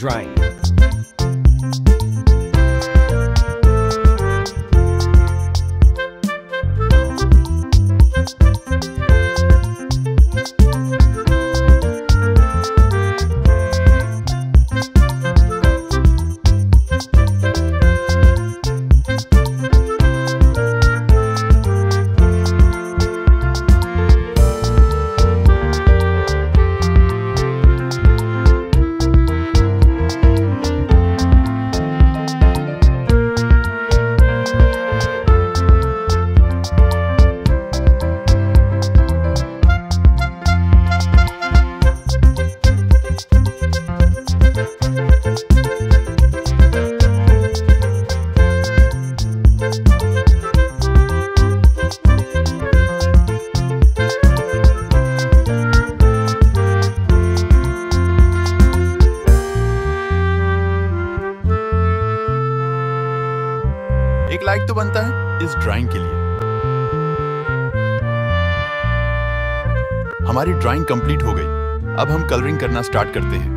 drawing. एक like तो बनता है इस ड्राइंग के लिए। हमारी ड्राइंग कंप्लीट हो गई। अब हम कलरिंग करना स्टार्ट करते हैं।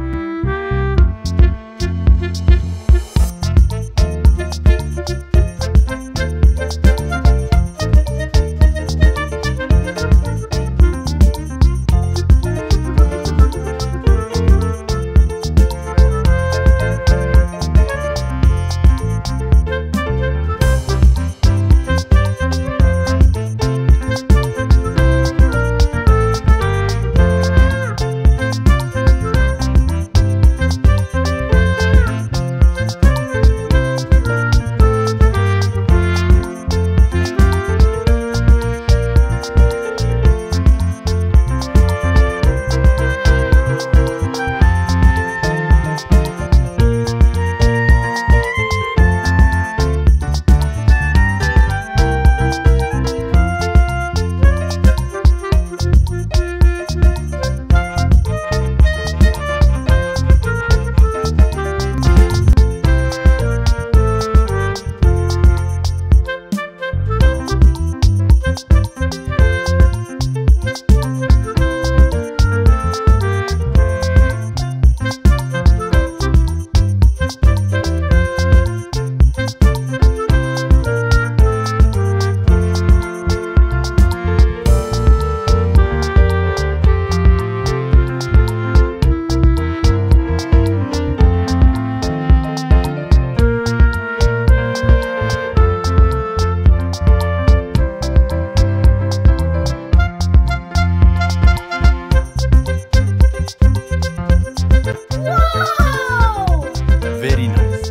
Very nice.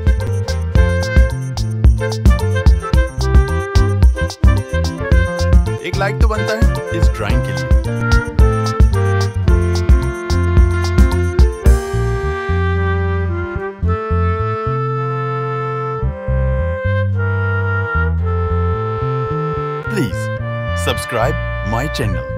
एक लाइक तो बनता है इस ड्राइंग के लिए। Please subscribe my channel.